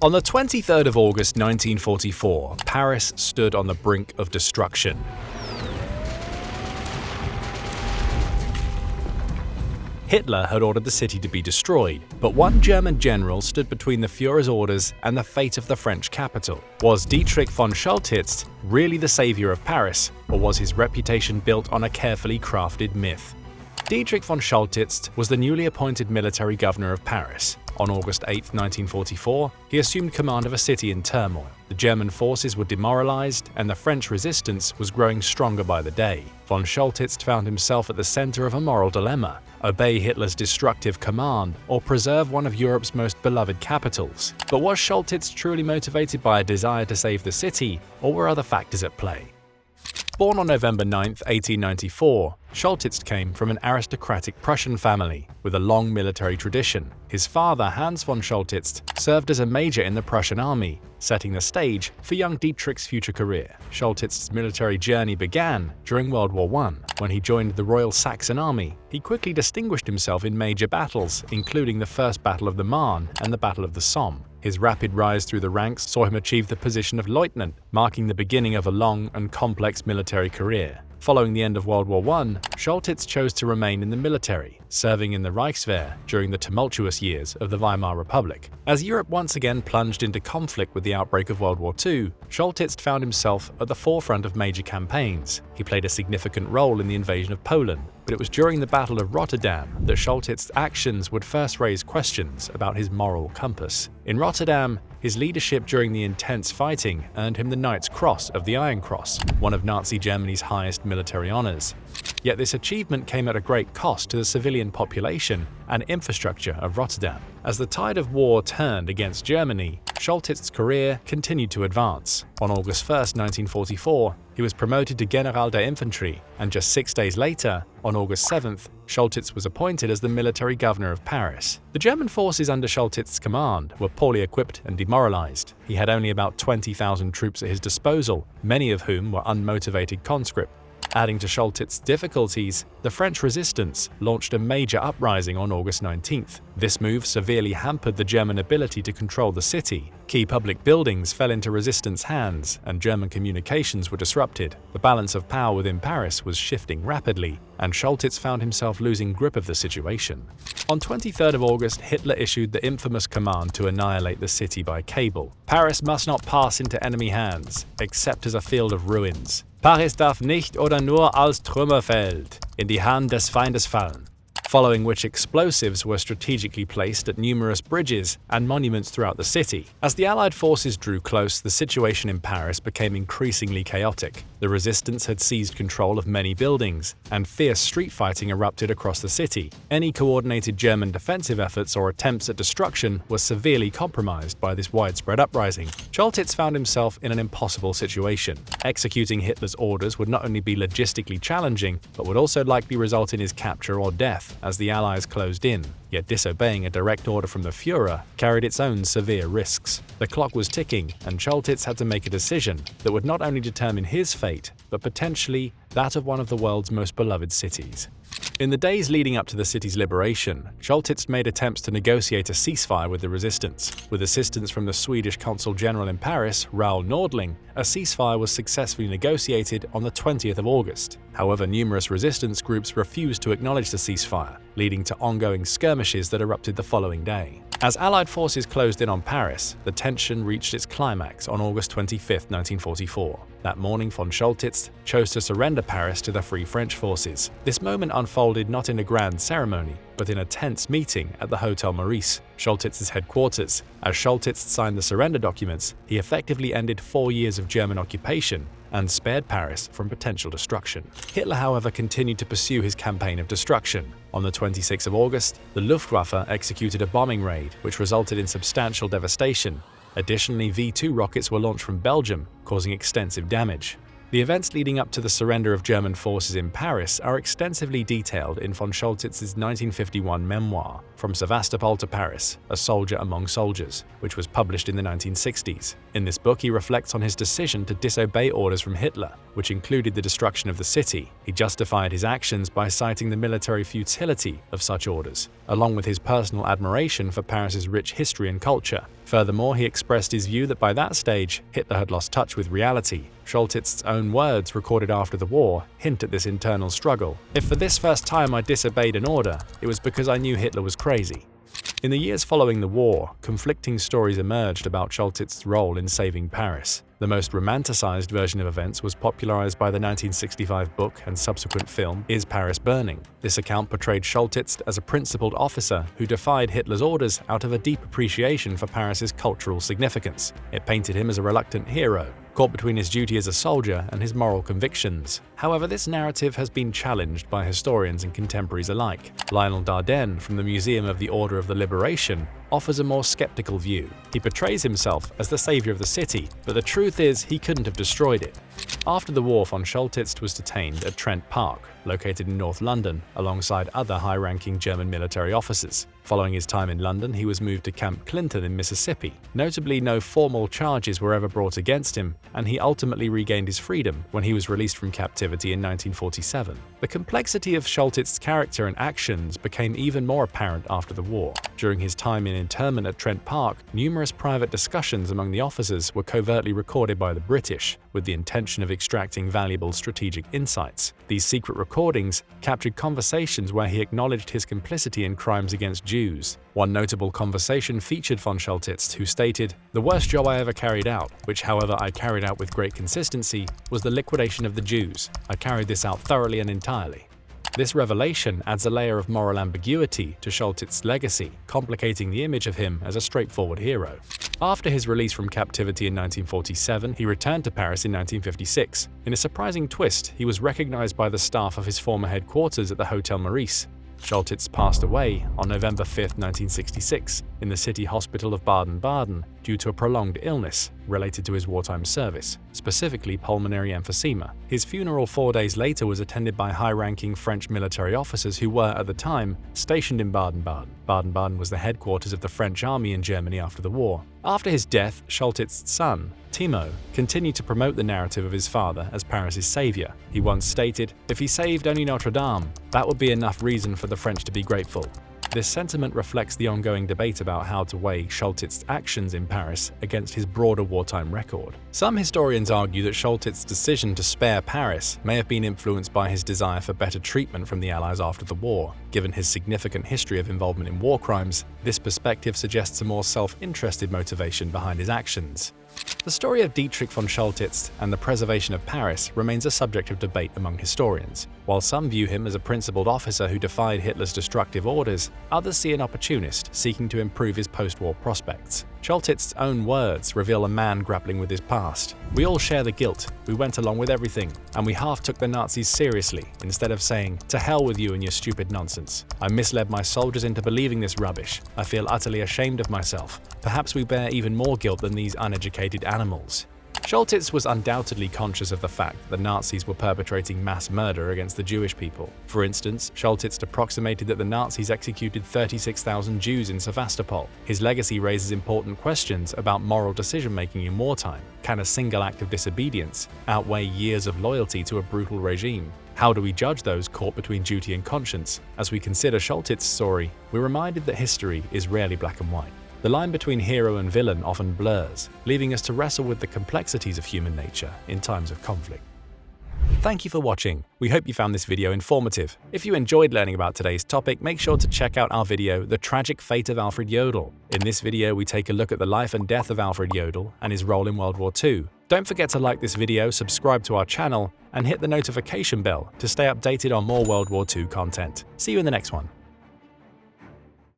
On the 23rd of August 1944, Paris stood on the brink of destruction. Hitler had ordered the city to be destroyed, but one German general stood between the Führer's orders and the fate of the French capital. Was Dietrich von Choltitz really the savior of Paris, or was his reputation built on a carefully crafted myth? Dietrich von Choltitz was the newly appointed military governor of Paris. On August 8, 1944, he assumed command of a city in turmoil. The German forces were demoralized, and the French resistance was growing stronger by the day. Von Choltitz found himself at the center of a moral dilemma: obey Hitler's destructive command or preserve one of Europe's most beloved capitals. But was Choltitz truly motivated by a desire to save the city, or were other factors at play? Born on November 9, 1894, Choltitz came from an aristocratic Prussian family with a long military tradition. His father, Hans von Choltitz, served as a major in the Prussian army, setting the stage for young Dietrich's future career. Choltitz's military journey began during World War I, when he joined the Royal Saxon Army. He quickly distinguished himself in major battles, including the First Battle of the Marne and the Battle of the Somme. His rapid rise through the ranks saw him achieve the position of lieutenant, marking the beginning of a long and complex military career. Following the end of World War I, Choltitz chose to remain in the military, serving in the Reichswehr during the tumultuous years of the Weimar Republic. As Europe once again plunged into conflict with the outbreak of World War II, Choltitz found himself at the forefront of major campaigns. He played a significant role in the invasion of Poland, but it was during the Battle of Rotterdam that Choltitz's actions would first raise questions about his moral compass. In Rotterdam, his leadership during the intense fighting earned him the Knight's Cross of the Iron Cross, one of Nazi Germany's highest military honors. Yet this achievement came at a great cost to the civilian population and infrastructure of Rotterdam. As the tide of war turned against Germany, Choltitz's career continued to advance. On August 1, 1944, he was promoted to General der Infantry, and just 6 days later, on August 7th, Choltitz was appointed as the military governor of Paris. The German forces under Choltitz's command were poorly equipped and demoralized. He had only about 20,000 troops at his disposal, many of whom were unmotivated conscripts. Adding to Choltitz's difficulties, the French resistance launched a major uprising on August 19th. This move severely hampered the German ability to control the city. Key public buildings fell into resistance hands, and German communications were disrupted. The balance of power within Paris was shifting rapidly, and Choltitz found himself losing grip of the situation. On 23rd of August, Hitler issued the infamous command to annihilate the city by cable. Paris must not pass into enemy hands, except as a field of ruins. Paris darf nicht oder nur als Trümmerfeld in die Hand des Feindes fallen. Following which explosives were strategically placed at numerous bridges and monuments throughout the city. As the Allied forces drew close, the situation in Paris became increasingly chaotic. The resistance had seized control of many buildings, and fierce street fighting erupted across the city. Any coordinated German defensive efforts or attempts at destruction were severely compromised by this widespread uprising. Choltitz found himself in an impossible situation. Executing Hitler's orders would not only be logistically challenging, but would also likely result in his capture or death as the Allies closed in. Yet disobeying a direct order from the Führer carried its own severe risks. The clock was ticking, and Choltitz had to make a decision that would not only determine his fate, but potentially that of one of the world's most beloved cities. In the days leading up to the city's liberation, Choltitz made attempts to negotiate a ceasefire with the resistance. With assistance from the Swedish Consul General in Paris, Raoul Nordling, a ceasefire was successfully negotiated on the 20th of August. However, numerous resistance groups refused to acknowledge the ceasefire, leading to ongoing skirmishes that erupted the following day. As Allied forces closed in on Paris, the tension reached its climax on August 25, 1944. That morning, von Choltitz chose to surrender Paris to the Free French forces. This moment unfolded not in a grand ceremony, but in a tense meeting at the Hotel Meurice, Choltitz's headquarters. As Choltitz signed the surrender documents, he effectively ended 4 years of German occupation and spared Paris from potential destruction. Hitler, however, continued to pursue his campaign of destruction. On the 26th of August, the Luftwaffe executed a bombing raid, which resulted in substantial devastation. Additionally, V-2 rockets were launched from Belgium, causing extensive damage. The events leading up to the surrender of German forces in Paris are extensively detailed in von Choltitz's 1951 memoir, From Sevastopol to Paris, A Soldier Among Soldiers, which was published in the 1960s. In this book, he reflects on his decision to disobey orders from Hitler, which included the destruction of the city. He justified his actions by citing the military futility of such orders, along with his personal admiration for Paris's rich history and culture. Furthermore, he expressed his view that by that stage, Hitler had lost touch with reality. Choltitz's own words, recorded after the war, hint at this internal struggle. "If for this first time I disobeyed an order, it was because I knew Hitler was crazy." In the years following the war, conflicting stories emerged about Choltitz's role in saving Paris. The most romanticized version of events was popularized by the 1965 book and subsequent film Is Paris Burning? This account portrayed Choltitz as a principled officer who defied Hitler's orders out of a deep appreciation for Paris's cultural significance. It painted him as a reluctant hero, caught between his duty as a soldier and his moral convictions. However, this narrative has been challenged by historians and contemporaries alike. Lionel Dardenne from the Museum of the Order of the Liberation offers a more skeptical view. He portrays himself as the savior of the city, but the truth is he couldn't have destroyed it. After the war, von Choltitz was detained at Trent Park, located in North London, alongside other high-ranking German military officers. Following his time in London, he was moved to Camp Clinton in Mississippi. Notably, no formal charges were ever brought against him, and he ultimately regained his freedom when he was released from captivity in 1947. The complexity of Choltitz's character and actions became even more apparent after the war. During his time in internment at Trent Park, numerous private discussions among the officers were covertly recorded by the British, with the intention of extracting valuable strategic insights. These secret recordings captured conversations where he acknowledged his complicity in crimes against Jews. One notable conversation featured von Choltitz, who stated, "The worst job I ever carried out, which however I carried out with great consistency, was the liquidation of the Jews. I carried this out thoroughly and entirely." This revelation adds a layer of moral ambiguity to Choltitz's legacy, complicating the image of him as a straightforward hero. After his release from captivity in 1947, he returned to Paris in 1956. In a surprising twist, he was recognized by the staff of his former headquarters at the Hotel Meurice. Choltitz passed away on November 5, 1966, in the city hospital of Baden-Baden due to a prolonged illness related to his wartime service, specifically pulmonary emphysema. His funeral 4 days later was attended by high-ranking French military officers who were, at the time, stationed in Baden-Baden. Baden-Baden was the headquarters of the French army in Germany after the war. After his death, Choltitz's son, Timo, continued to promote the narrative of his father as Paris's savior. He once stated, "If he saved only Notre Dame, that would be enough reason for the French to be grateful." This sentiment reflects the ongoing debate about how to weigh Choltitz's actions in Paris against his broader wartime record. Some historians argue that Choltitz's decision to spare Paris may have been influenced by his desire for better treatment from the Allies after the war. Given his significant history of involvement in war crimes, this perspective suggests a more self-interested motivation behind his actions. The story of Dietrich von Choltitz and the preservation of Paris remains a subject of debate among historians. While some view him as a principled officer who defied Hitler's destructive orders, others see an opportunist seeking to improve his post-war prospects. Choltitz's own words reveal a man grappling with his past. "We all share the guilt, we went along with everything, and we half took the Nazis seriously instead of saying, 'To hell with you and your stupid nonsense. I misled my soldiers into believing this rubbish. I feel utterly ashamed of myself. Perhaps we bear even more guilt than these uneducated animals.'" Choltitz was undoubtedly conscious of the fact that the Nazis were perpetrating mass murder against the Jewish people. For instance, Choltitz approximated that the Nazis executed 36,000 Jews in Sevastopol. His legacy raises important questions about moral decision-making in wartime. Can a single act of disobedience outweigh years of loyalty to a brutal regime? How do we judge those caught between duty and conscience? As we consider Choltitz's story, we're reminded that history is rarely black and white. The line between hero and villain often blurs, leaving us to wrestle with the complexities of human nature in times of conflict. Thank you for watching. We hope you found this video informative. If you enjoyed learning about today's topic, make sure to check out our video, The Tragic Fate of Alfred Jodl. In this video, we take a look at the life and death of Alfred Jodl and his role in World War II. Don't forget to like this video, subscribe to our channel, and hit the notification bell to stay updated on more World War II content. See you in the next one.